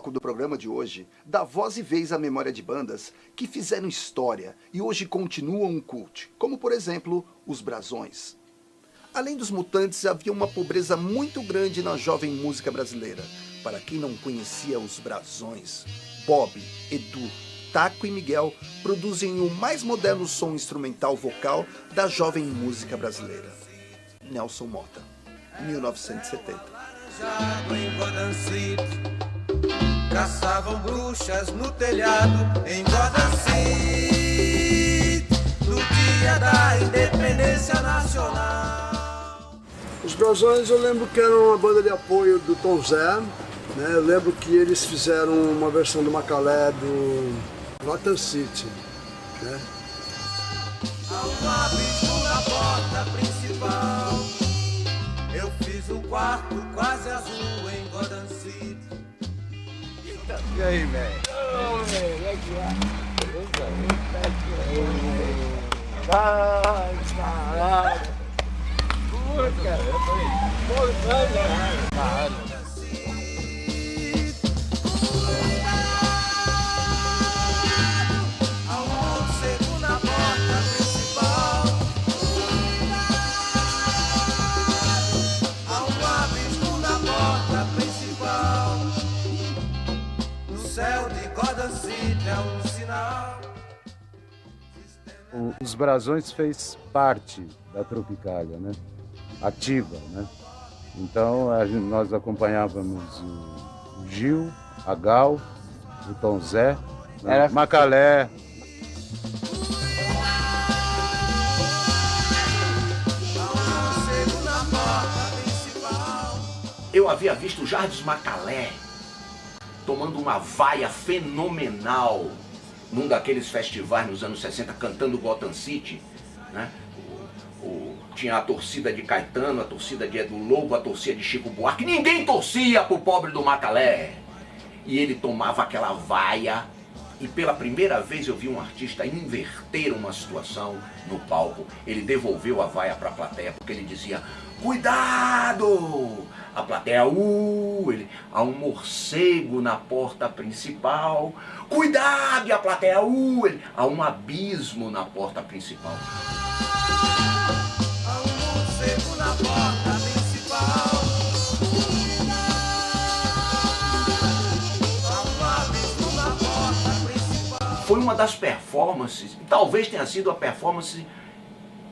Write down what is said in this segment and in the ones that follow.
bloco do programa de hoje dá voz e vez à memória de bandas que fizeram história e hoje continuam um cult, como por exemplo, os Brasões. Além dos Mutantes, havia uma pobreza muito grande na jovem música brasileira. Para quem não conhecia os Brasões, Bob, Edu, Taco e Miguel produzem o mais moderno som instrumental vocal da jovem música brasileira. Nelson Motta, 1970. Em Godancito, caçavam bruxas no telhado em Godancito, no dia da independência nacional. Os Brasões eu lembro que eram uma banda de apoio do Tom Zé, né? Eu lembro que eles fizeram uma versão do Macalé do Gotham City, né? Há um abismo na porta principal. Eu fiz um quarto quase azul em Gotham City. E aí, velho? Ô, velho, é que vai, caralho. Puta, caralho. Os Brasões fez parte da Tropicália, né? Ativa, né? Então nós acompanhávamos o Gil, a Gal, o Tom Zé, né? Macalé. Eu havia visto o Jardim Macalé tomando uma vaia fenomenal num daqueles festivais nos anos 60, cantando Gotham City, né? Tinha a torcida de Caetano, a torcida de Edu Lobo, a torcida de Chico Buarque. Ninguém torcia pro pobre do Macalé. E ele tomava aquela vaia. E pela primeira vez eu vi um artista inverter uma situação no palco. Ele devolveu a vaia pra plateia, porque ele dizia: cuidado! A plateia, ele, há um morcego na porta principal. Cuidado! E a plateia, ele, há um abismo na porta principal. Há um morcego na porta principal. Há um abismo na porta principal. Foi uma das performances, talvez tenha sido a performance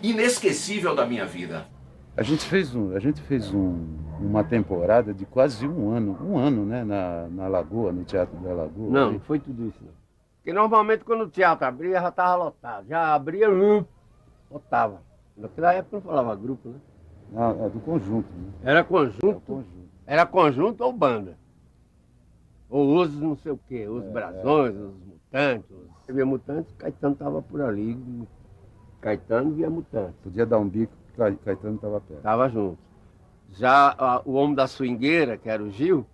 inesquecível da minha vida. A gente fez uma temporada de quase um ano, né, na Lagoa, no Teatro da Lagoa. Não, não foi tudo isso, não. Porque normalmente quando o teatro abria, já estava lotado. Já abria, lotava. Naquela época não falava grupo, né? Não, é do conjunto, né? Era conjunto. Era conjunto ou banda. Ou os não sei o quê, os Brasões, os Mutantes. Você via Mutantes, Caetano estava por ali. Caetano via Mutantes. Podia dar um bico, Caetano estava perto. Estava junto. Já o homem da swingueira, que era o Gil,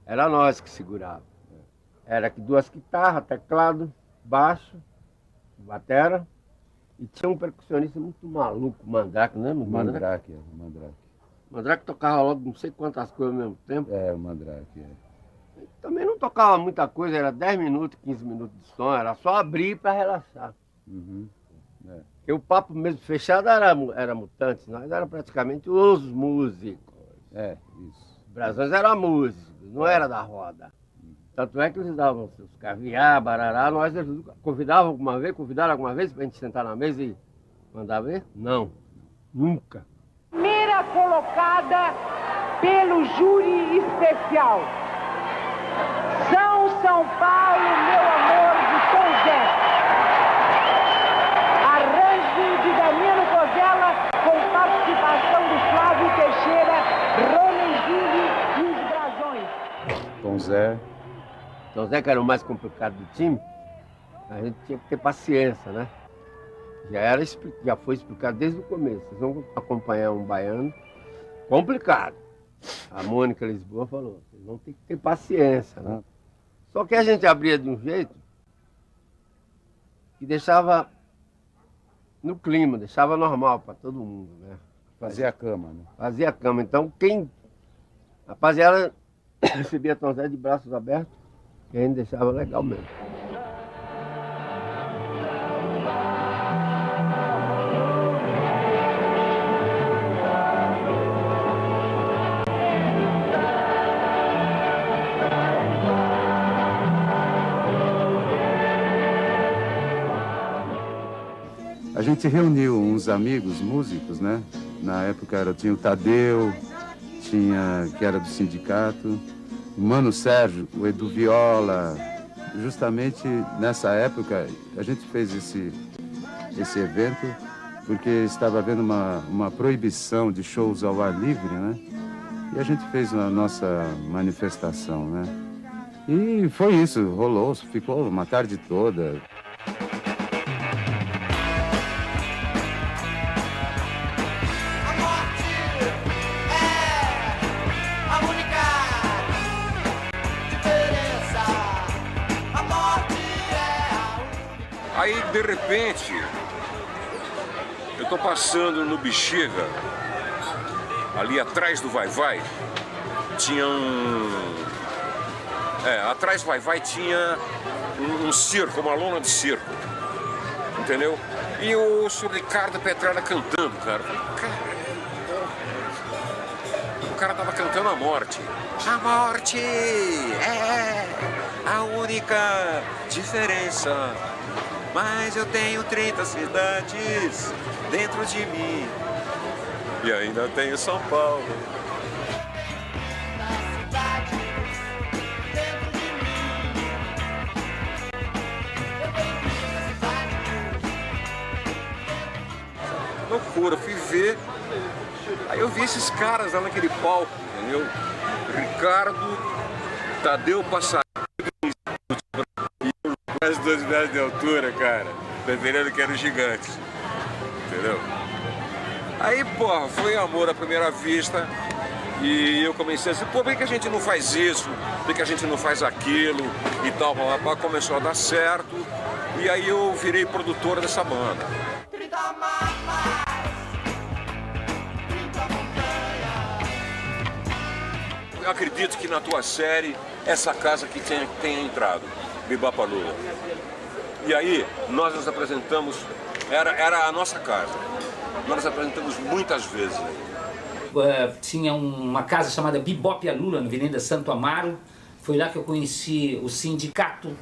era nós que segurava. Era que 2 guitarras, teclado, baixo, batera. E tinha um percussionista muito maluco, Mandrake, não é? Mandrake. Mandrake tocava logo não sei quantas coisas ao mesmo tempo. O Mandrake, Também não tocava muita coisa, era 10 minutos, 15 minutos de som, era só abrir para relaxar. Uhum. Porque o papo mesmo fechado era Mutantes, nós era praticamente os músicos. Isso. Os Brasões eram músicos, não era da roda. Tanto é que eles davam seus caviar, barará, nós convidaram alguma vez para a gente sentar na mesa e mandar ver? Não, nunca. Primeira colocada pelo júri especial. São Paulo, meu amor, de Tom Zé. Arranjo de Damiano Cozella, com participação do Flávio Teixeira, Ronaldinho e os Brasões. Tom Zé, que era o mais complicado do time, a gente tinha que ter paciência, né? Já foi explicado desde o começo. Vocês vão acompanhar um baiano complicado. A Mônica Lisboa falou, vocês vão ter que ter paciência, né? Só que a gente abria de um jeito que deixava no clima, deixava normal para todo mundo, né? Fazia a cama, né? Fazia a cama. Então, a rapaziada recebia Tom Zé de braços abertos que a gente deixava legal mesmo. A gente reuniu uns amigos músicos, né? Na época tinha o Tadeu, que era do sindicato, o Mano Sérgio, o Edu Viola. Justamente nessa época a gente fez esse evento porque estava havendo uma proibição de shows ao ar livre, né? E a gente fez a nossa manifestação, né? E foi isso, rolou, ficou uma tarde toda. Aí, de repente, eu tô passando no Bexiga, ali atrás do Vai-Vai, tinha atrás do Vai-Vai tinha um circo, uma lona de circo, entendeu? E o Sr. Ricardo Petralha cantando, cara. O cara tava cantando a morte. A morte é a única diferença. Mas eu tenho 30 cidades dentro de mim e ainda tenho São Paulo. Loucura, fui ver. Aí eu vi esses caras lá naquele palco, entendeu? Ricardo, Tadeu Passarinho. Quase 2 metros de altura, cara. Preferindo que era um gigante. Entendeu? Aí, porra, foi amor à primeira vista. E eu comecei assim, pô, por que a gente não faz isso? Por que a gente não faz aquilo? E tal, papapá. Começou a dar certo. E aí eu virei produtor dessa banda. Eu acredito que na tua série, essa casa que tenha entrado. Bebop Lula. E aí, nós nos apresentamos, era a nossa casa. Nós nos apresentamos muitas vezes. Tinha uma casa chamada Bebop Lula, na Avenida Santo Amaro. Foi lá que eu conheci o sindicato,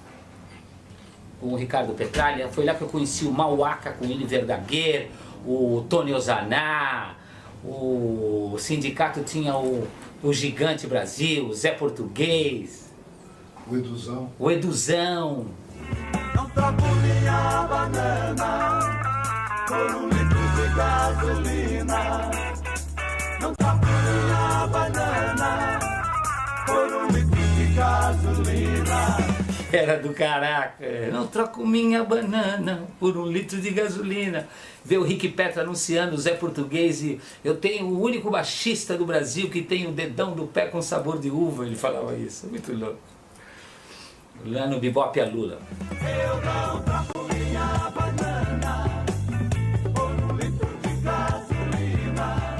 com o Ricardo Petralha. Foi lá que eu conheci o Mauaca, com o Ili Verdaguer, o Tony Ozaná. O sindicato tinha o Gigante Brasil, o Zé Português. O Eduzão. Não troco minha banana por 1 litro de gasolina. Não troco minha banana por 1 litro de gasolina. Era do caraca. Não troco minha banana por 1 litro de gasolina. Ver o Rick Petro anunciando o Zé Português e eu tenho o único baixista do Brasil que tem o dedão do pé com sabor de uva. Ele falava isso. Muito louco. Lá no Bebop Lula. Eu não troco minha banana por 1 litro de gasolina.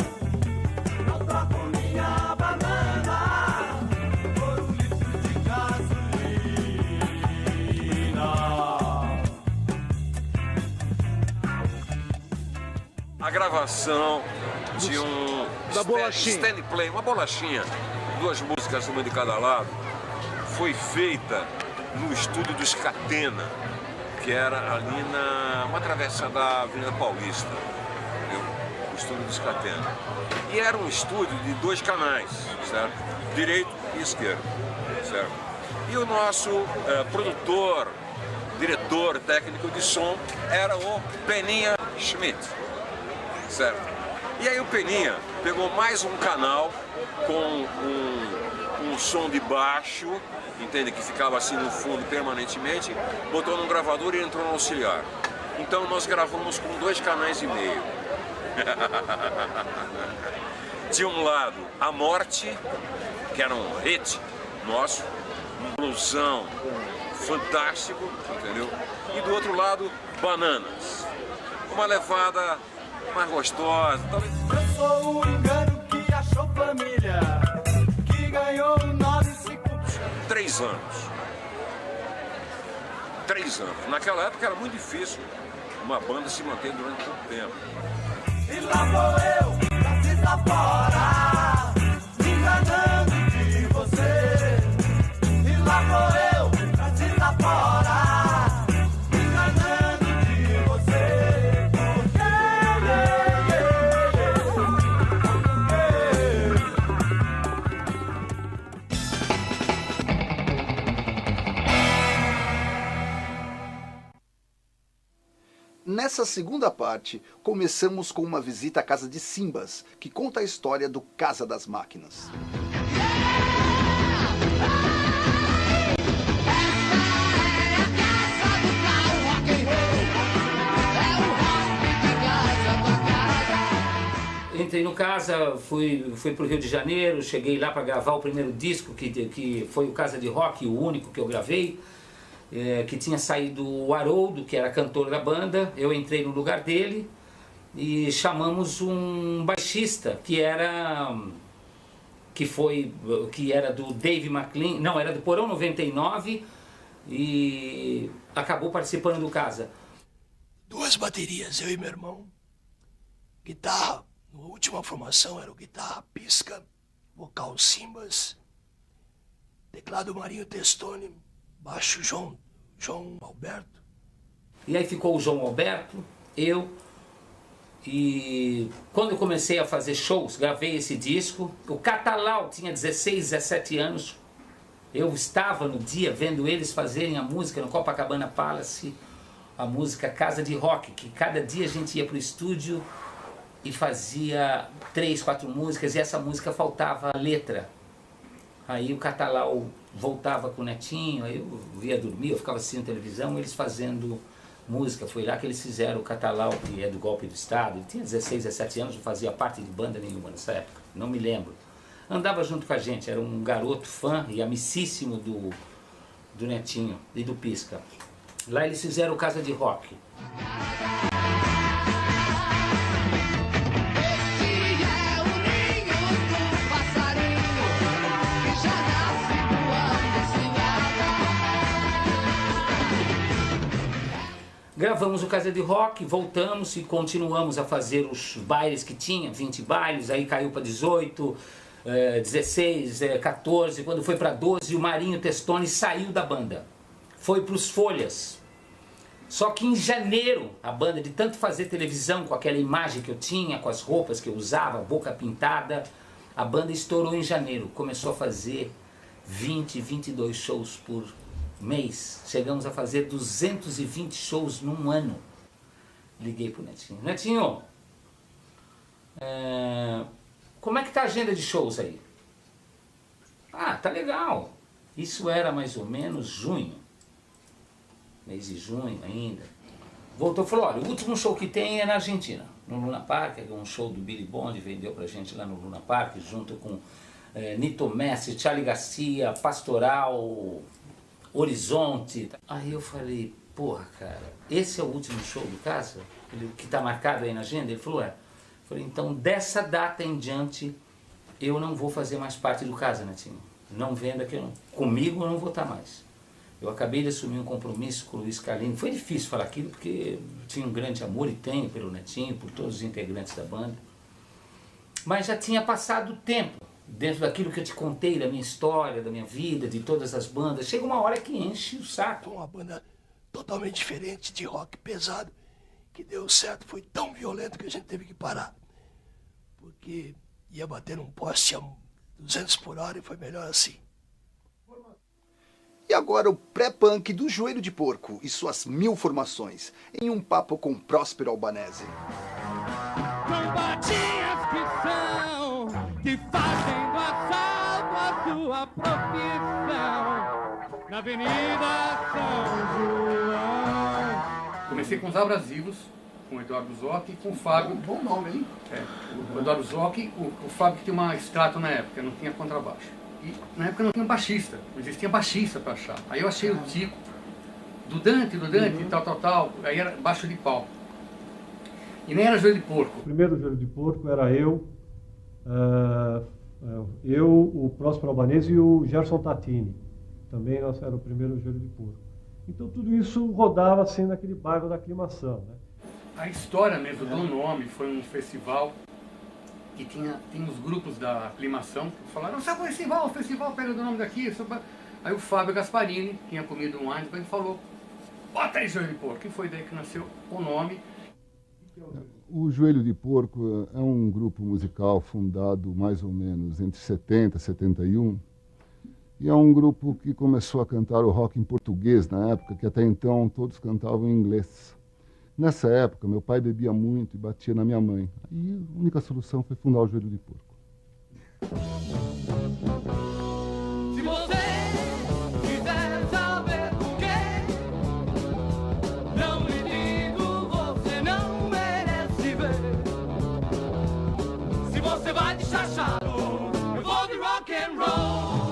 Não troco minha banana por 1 litro de gasolina. A gravação de da bolachinha. Stand Play, uma bolachinha, 2 músicas, uma de cada lado, foi feita no estúdio do Scatena, que era ali uma travessa da Avenida Paulista, entendeu? O estúdio do Scatena. E era um estúdio de 2 canais, certo? Direito e esquerdo, certo? E o nosso produtor, diretor técnico de som era o Peninha Schmidt, certo? E aí o Peninha pegou mais um canal com um som de baixo, entende? Que ficava assim no fundo permanentemente, botou num gravador e entrou no auxiliar. Então nós gravamos com 2,5 canais. De um lado, A Morte, que era um hit nosso, um blusão fantástico, entendeu? E do outro lado, Bananas, uma levada mais gostosa. Eu sou o engano que achou família, que ganhou 9 segundos. 3 anos. 3 anos. Naquela época era muito difícil uma banda se manter durante tanto tempo. E lá vou eu, pra se fora, me enganando de você. E lá vou eu, pra se fora, me enganando de você. Nessa segunda parte, começamos com uma visita à casa de Simbas, que conta a história do Casa das Máquinas. Entrei no Casa, fui pro Rio de Janeiro, cheguei lá para gravar o primeiro disco, que foi o Casa de Rock, o único que eu gravei. Que tinha saído o Haroldo, que era cantor da banda. Eu entrei no lugar dele e chamamos um baixista que era do Dave McLean, não, era do Porão 99 e acabou participando do Casa. 2 baterias, eu e meu irmão. Guitarra, na última formação era o guitarra Pisca, vocal Simbas, teclado Marinho Testoni, baixo João Alberto. E aí ficou o João Alberto, eu, e quando eu comecei a fazer shows, gravei esse disco. O Catalau tinha 16, 17 anos. Eu estava no dia vendo eles fazerem a música no Copacabana Palace, a música Casa de Rock, que cada dia a gente ia pro estúdio e fazia 3, 4 músicas, e essa música faltava a letra. Aí o Catalau voltava com o Netinho, aí eu ia dormir, eu ficava assistindo televisão, eles fazendo música. Foi lá que eles fizeram o Catalau, que é do golpe do Estado. Ele tinha 16, 17 anos, não fazia parte de banda nenhuma nessa época, não me lembro. Andava junto com a gente, era um garoto fã e amicíssimo do Netinho e do Pisca. Lá eles fizeram o Casa de Rock. Gravamos o Casa de Rock, voltamos e continuamos a fazer os bailes que tinha, 20 bailes, aí caiu para 18, 16, 14, quando foi para 12 o Marinho Testoni saiu da banda, foi para os Folhas. Só que em janeiro, a banda, de tanto fazer televisão com aquela imagem que eu tinha, com as roupas que eu usava, boca pintada, a banda estourou em janeiro, começou a fazer 20, 22 shows por mês. Chegamos a fazer 220 shows num ano. Liguei pro Netinho. Netinho, como é que tá a agenda de shows aí? Ah, tá legal. Isso era mais ou menos junho. Mês de junho ainda. Voltou e falou, olha, o último show que tem é na Argentina, no Luna Park, é um show do Billy Bond, vendeu pra gente lá no Luna Park, junto com Nito Messi, Charlie Garcia, Pastoral, Horizonte. Aí eu falei, porra, cara, esse é o último show do Casa? Que tá marcado aí na agenda? Ele falou, é. Eu falei, então dessa data em diante eu não vou fazer mais parte do Casa, Netinho. Não venda que comigo eu não vou estar mais. Eu acabei de assumir um compromisso com o Luiz Carlini. Foi difícil falar aquilo porque eu tinha um grande amor e tenho pelo Netinho, por todos os integrantes da banda. Mas já tinha passado o tempo. Dentro daquilo que eu te contei, da minha história, da minha vida, de todas as bandas, chega uma hora que enche o saco. Uma banda totalmente diferente, de rock pesado, que deu certo, foi tão violento que a gente teve que parar. Porque ia bater num poste a 200 por hora e foi melhor assim. E agora o pré-punk do Joelho de Porco e suas 1000 formações, em um papo com Próspero Albanese. Trombadinhas que são, que fazem do assalto a sua profissão, na Avenida São João. Comecei com os Abrasivos, com o Eduardo Zoc e com o Fábio. Bom nome, hein? O Eduardo Zoc, o Fábio que tinha uma extrato na época, não tinha contrabaixo. E na época não tinha baixista, não existia baixista para achar. Aí eu achei o Tico, do Dante, tal, aí era baixo de pau. E nem era Joelho de Porco. O primeiro Joelho de Porco era eu, o Próspero Albanese e o Gerson Tatini. Também nós era o primeiro Joelho de Porco. Então tudo isso rodava assim naquele bairro da Aclimação, né? A história mesmo do nome foi um festival que tinha os grupos da Aclimação que falaram: o festival pega do nome daqui. Aí o Fábio Gasparini tinha comido um Einstein e falou: bota aí Joelho de Porco. E foi daí que nasceu o nome. O Joelho de Porco é um grupo musical fundado mais ou menos entre 70 e 71. E é um grupo que começou a cantar o rock em português na época, que até então todos cantavam em inglês. Nessa época, meu pai bebia muito e batia na minha mãe. Aí a única solução foi fundar o Joelho de Porco. Se você quiser saber por quê, não lhe digo, você não merece ver. Se você vai de chachado, eu vou de rock and roll.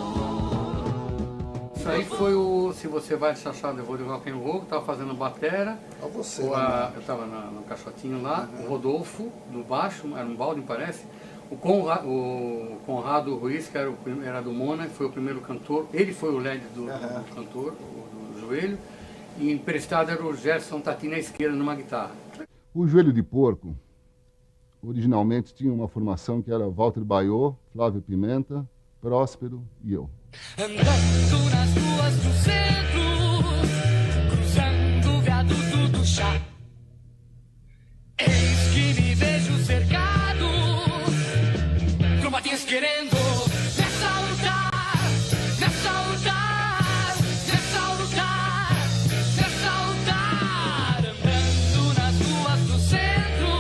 Isso aí foi o Se Você Vai de Chachado, eu vou de rock and roll, que tava fazendo batera. Você, eu tava no caixotinho lá, o Rodolfo no baixo, era um balde, parece. O Conrado Ruiz, que era do Mona, foi o primeiro cantor. Ele foi o lead do cantor, do Joelho. E emprestado era o Gerson Tati na esquerda, numa guitarra. O Joelho de Porco, originalmente tinha uma formação que era Walter Baiô, Flávio Pimenta, Próspero e eu. Andando nas ruas do centro, cruzando o viaduto do chá, eis que me vejo cercado, trombadinhas querendo me assaltar, me assaltar, me assaltar, me assaltar. Andando nas ruas do centro,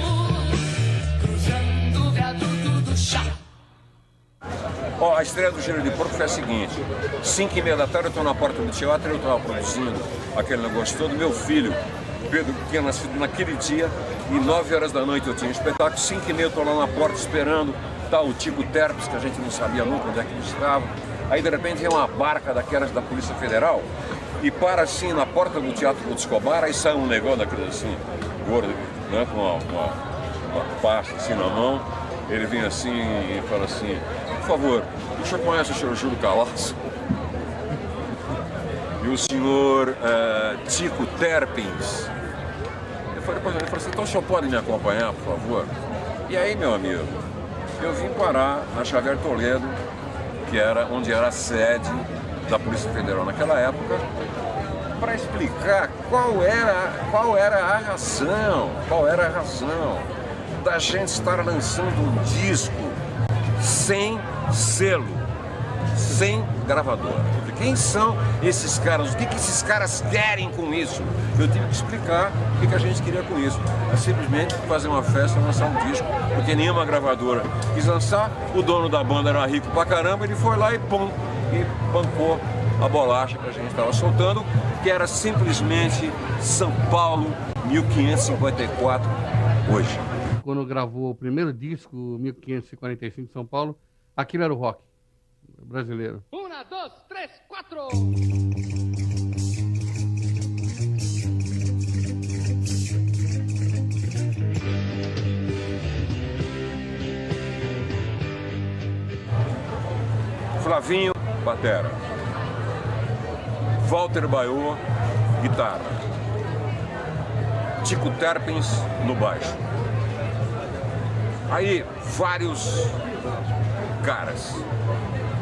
cruzando o viaduto do chá. Ó, a estreia do Joelho de Porco foi a seguinte: 5h30 da tarde eu estou na porta do teatro, eu estava produzindo aquele negócio todo. Meu filho, Pedro, que tinha nascido naquele dia, e 9 horas da noite eu tinha um espetáculo. 5h30 eu estou lá na porta esperando, tá o Tico Terpes, que a gente não sabia nunca onde é que ele estava. Aí de repente vem uma barca daquelas da Polícia Federal e para assim na porta do Teatro do Escobar. Aí sai um negócio daquele assim, gordo, né, com uma pasta assim na mão. Ele vem assim e fala assim: por favor, o senhor conhece o senhor Júlio Calaço? E o senhor Tico Terpins? Eu falei assim: então o senhor pode me acompanhar, por favor? E aí, meu amigo, eu vim parar na Xavier Toledo, que era onde era a sede da Polícia Federal naquela época, para explicar qual era a razão da gente estar lançando um disco sem selo, sem gravadora. Quem são esses caras? O que esses caras querem com isso? Eu tive que explicar o que a gente queria com isso. É simplesmente fazer uma festa e lançar um disco, porque nenhuma gravadora quis lançar. O dono da banda era rico pra caramba, ele foi lá e pum, e bancou a bolacha que a gente estava soltando, que era simplesmente São Paulo 1554 hoje. Quando gravou o primeiro disco, 1545 de São Paulo, aquilo era o rock brasileiro. 1, 2, 3, 4. Flavinho, batera. Walter Baiô, guitarra. Tico Terpins no baixo. Aí, vários caras.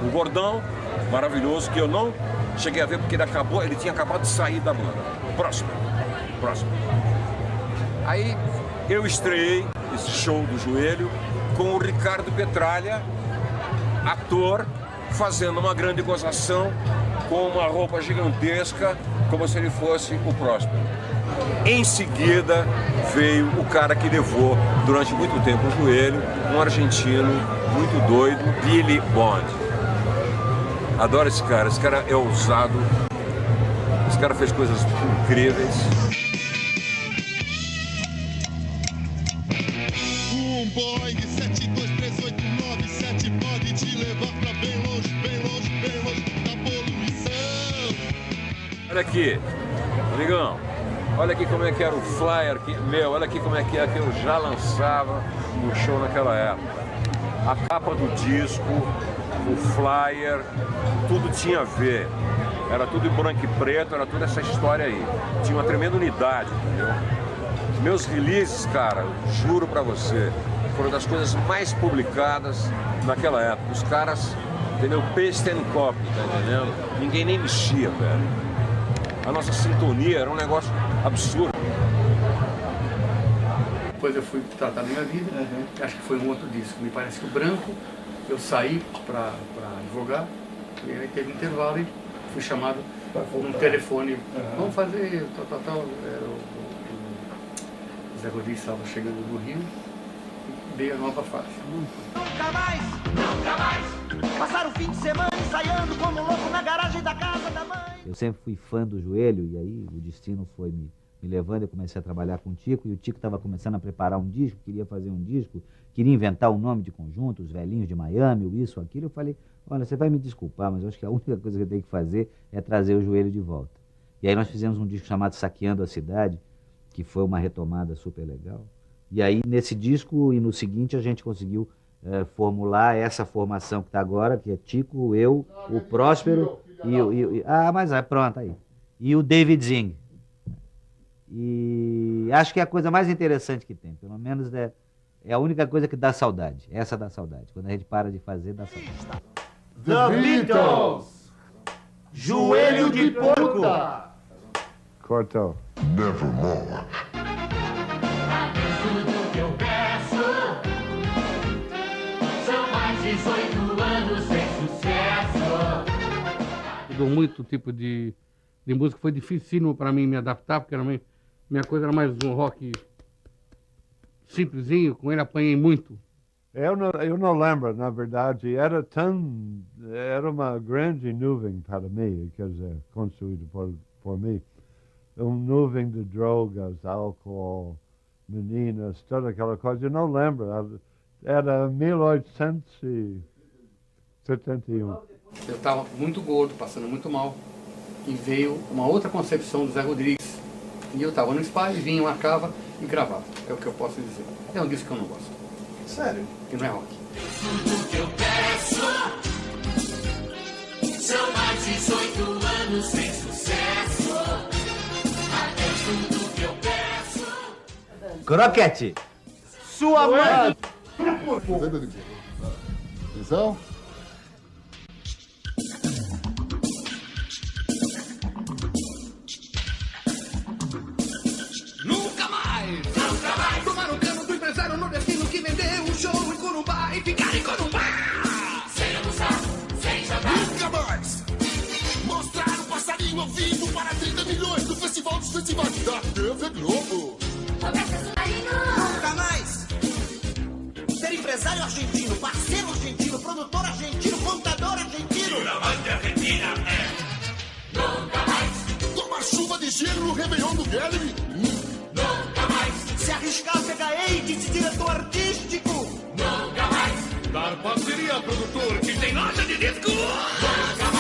O Gordão, maravilhoso, que eu não cheguei a ver porque ele tinha acabado de sair da banda. Próximo. Aí, eu estreiei esse show do Joelho com o Ricardo Petralha, ator, fazendo uma grande gozação com uma roupa gigantesca, como se ele fosse o Próspero. Em seguida veio o cara que levou durante muito tempo o Joelho, um argentino muito doido, Billy Bond. Adoro esse cara é ousado, esse cara fez coisas incríveis. Um Boeing 7238997 pode te levar pra bem longe da poluição. Olha aqui, amigão. Olha aqui como é que era o flyer, olha aqui como é que eu já lançava no show naquela época. A capa do disco o flyer, tudo tinha a ver. Era tudo em branco e preto, era toda essa história aí. Tinha uma tremenda unidade, entendeu? Meus releases, cara, juro pra você, foram das coisas mais publicadas naquela época. Os caras, entendeu? Paste and copy, tá entendendo? Ninguém nem mexia, velho. A nossa sintonia era um negócio absurdo. Depois eu fui tratar da minha vida, acho que foi um outro disco. Me parece que o branco, eu saí para advogar, e aí teve um intervalo e fui chamado num telefone. Vamos fazer tal. O Zé Rodrigues estava chegando no Rio e dei a nova fase. Nunca mais, passar o fim de semana ensaiando como louco na garagem da casa da mãe. Eu sempre fui fã do Joelho e aí o destino foi me levando, eu comecei a trabalhar com o Tico e o Tico estava começando a preparar um disco, queria fazer um disco, queria inventar um nome de conjunto, os velhinhos de Miami, o isso, aquilo. Eu falei, olha, você vai me desculpar, mas eu acho que a única coisa que eu tenho que fazer é trazer o Joelho de volta. E aí nós fizemos um disco chamado Saqueando a Cidade, que foi uma retomada super legal. E aí nesse disco e no seguinte a gente conseguiu formular essa formação que está agora, que é Tico, eu, o Próspero pronto aí. E o David Zing. E acho que é a coisa mais interessante que tem, pelo menos é a única coisa que dá saudade. Essa dá saudade. Quando a gente para de fazer, dá saudade. The Beatles! Joelho de porco! Cortou. Nevermore. Tudo que eu peço são mais 18 anos sem sucesso. Mudou muito o tipo de música, foi dificílimo para mim me adaptar, porque minha coisa era mais um rock simplesinho, com ele apanhei muito. Eu não lembro, na verdade, era uma grande nuvem para mim, quer dizer, construída por mim. Nuvem de drogas, álcool, meninas, toda aquela coisa. Eu não lembro, era 1871. Eu estava muito gordo, passando muito mal, e veio uma outra concepção do Zé Rodrigues. E eu estava no spa, e vinha, marcava e gravava. É o que eu posso dizer. É um disco que eu não gosto. Sério? Que não é rock. Tudo que eu peço são mais 18 anos sem sucesso. Até tudo que eu peço. Croquete! Sua mãe! Atenção. Nunca mais! Nunca mais! Tomar o cano do empresário nordestino que vendeu um show em Corumbá e ficar em Corumbá! Sem almoçar, sem jantar! Nunca mais! Mostrar o passarinho ao vivo para 30 milhões no Festival dos Festivais da TV Globo! Nunca mais! Ser empresário argentino, parceiro argentino, produtor argentino, contador argentino! Na banda argentina Nunca mais! Tomar chuva de gelo no Réveillon do Guilherme! Nunca mais! Se arriscar a pegar AIDS de diretor artístico! Nunca mais! Dar parceria a produtor que tem nota de disco! Nunca mais!